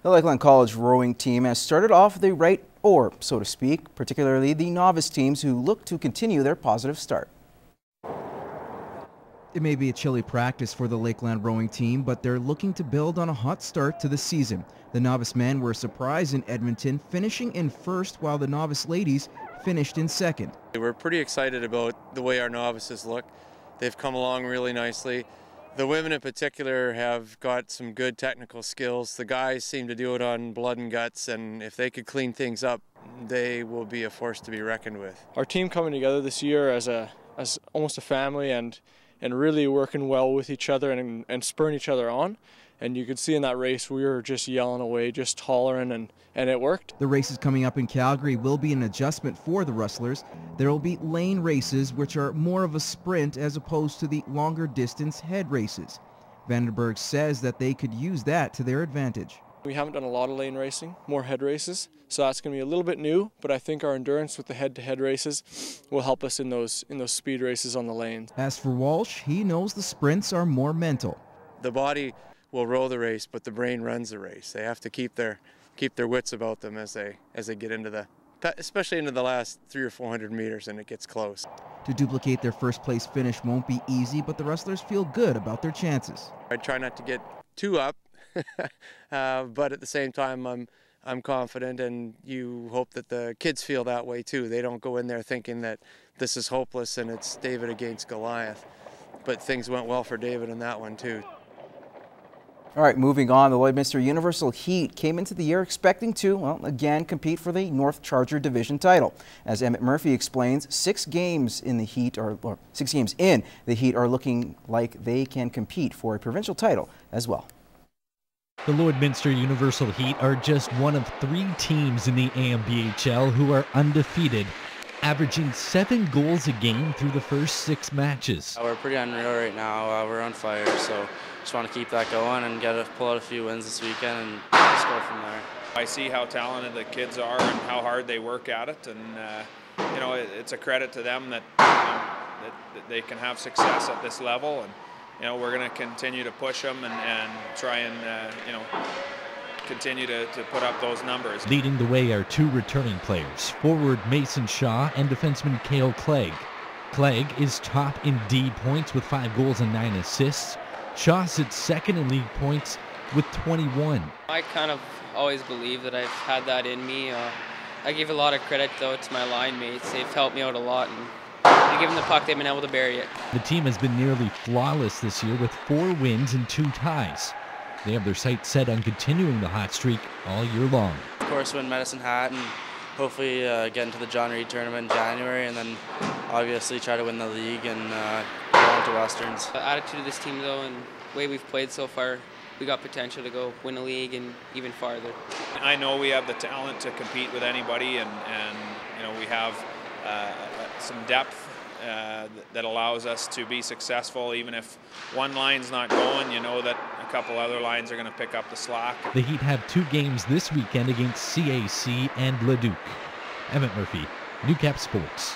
The Lakeland College rowing team has started off the right oar, so to speak, particularly the novice teams who look to continue their positive start. It may be a chilly practice for the Lakeland rowing team, but they're looking to build on a hot start to the season. The novice men were a surprise in Edmonton, finishing in first while the novice ladies finished in second. We're pretty excited about the way our novices look. They've come along really nicely. The women in particular have got some good technical skills. The guys seem to do it on blood and guts, and if they could clean things up, they will be a force to be reckoned with. Our team coming together this year as almost a family and really working well with each other and spurring each other on. And you could see in that race we were just yelling away, just hollering, and it worked. The races coming up in Calgary will be an adjustment for the Rustlers. There will be lane races, which are more of a sprint as opposed to the longer distance head races. Vandenberg says that they could use that to their advantage. We haven't done a lot of lane racing, more head races, so that's going to be a little bit new, but I think our endurance with the head-to-head races will help us in those speed races on the lanes. As for Walsh, he knows the sprints are more mental. The body will row the race, but the brain runs the race. They have to keep their wits about them as they get into especially into the last 300 or 400 meters, and it gets close. To duplicate their first place finish won't be easy, but the Rustlers feel good about their chances. I try not to get too up, but at the same time I'm confident, and you hope that the kids feel that way too. They don't go in there thinking that this is hopeless and it's David against Goliath, but things went well for David in that one too. All right, moving on, the Lloydminster Universal Heat came into the year expecting to, well, again, compete for the North Charger Division title. As Emmett Murphy explains, 6 games in the Heat, or 6 games in the Heat, are looking like they can compete for a provincial title as well. The Lloydminster Universal Heat are just one of 3 teams in the AMBHL who are undefeated, averaging 7 goals a game through the first 6 matches. We're pretty unreal right now. We're on fire, so just want to keep that going and pull out a few wins this weekend and just go from there. I see how talented the kids are and how hard they work at it, and you know, it's a credit to them that, that they can have success at this level, and you know, we're going to continue to push them and try and you know, continue to put up those numbers. Leading the way are 2 returning players, forward Mason Shaw and defenseman Cale Clegg. Clegg is top in D points with 5 goals and 9 assists. Shaw sits second in league points with 21. I kind of always believe that I've had that in me. I give a lot of credit though to my line mates. They've helped me out a lot, and to give them the puck, they've been able to bury it. The team has been nearly flawless this year with 4 wins and 2 ties. They have their sights set on continuing the hot streak all year long. Of course, win Medicine Hat and hopefully get into the John Reed tournament in January, and then obviously try to win the league and go on to Westerns. The attitude of this team though, and the way we've played so far, we got potential to go win a league and even farther. I know we have the talent to compete with anybody, and you know, we have some depth that allows us to be successful. Even if one line's not going, you know that a couple other lines are going to pick up the slack. The Heat have 2 games this weekend against CAC and Leduc. Emmett Murphy, Newcap Sports.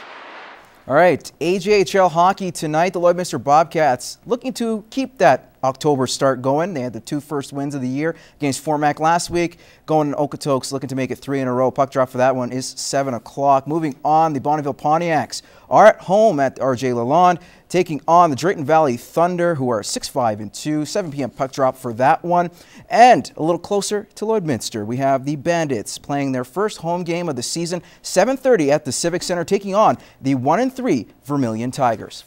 All right, AJHL hockey tonight. The Lloydminster Bobcats looking to keep that October start going. They had the 2 first wins of the year against Formac last week. Going Okotoks looking to make it 3 in a row. Puck drop for that one is 7 o'clock. Moving on, the Bonneville Pontiacs are at home at RJ Lalonde, taking on the Drayton Valley Thunder, who are 6-5-2. 7 p.m. puck drop for that one. And a little closer to Lloydminster, we have the Bandits playing their first home game of the season, 7:30 at the Civic Center, taking on the 1-3 Vermilion Tigers.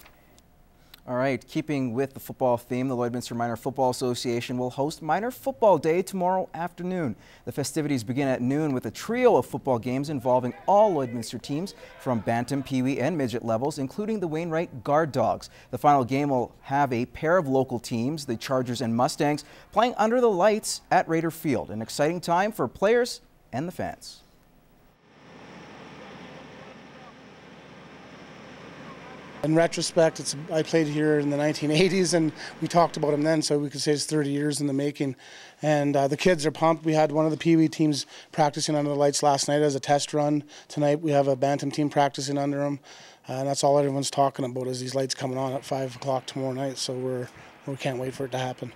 All right, keeping with the football theme, the Lloydminster Minor Football Association will host Minor Football Day tomorrow afternoon. The festivities begin at noon with a trio of football games involving all Lloydminster teams from Bantam, Pee-wee, and Midget levels, including the Wainwright Guard Dogs. The final game will have a pair of local teams, the Chargers and Mustangs, playing under the lights at Raider Field. An exciting time for players and the fans. In retrospect, I played here in the 1980s, and we talked about him then, so we could say it's 30 years in the making. And the kids are pumped. We had one of the Pee-wee teams practicing under the lights last night as a test run. Tonight we have a Bantam team practicing under them. And that's all everyone's talking about is these lights coming on at 5 o'clock tomorrow night, so we can't wait for it to happen.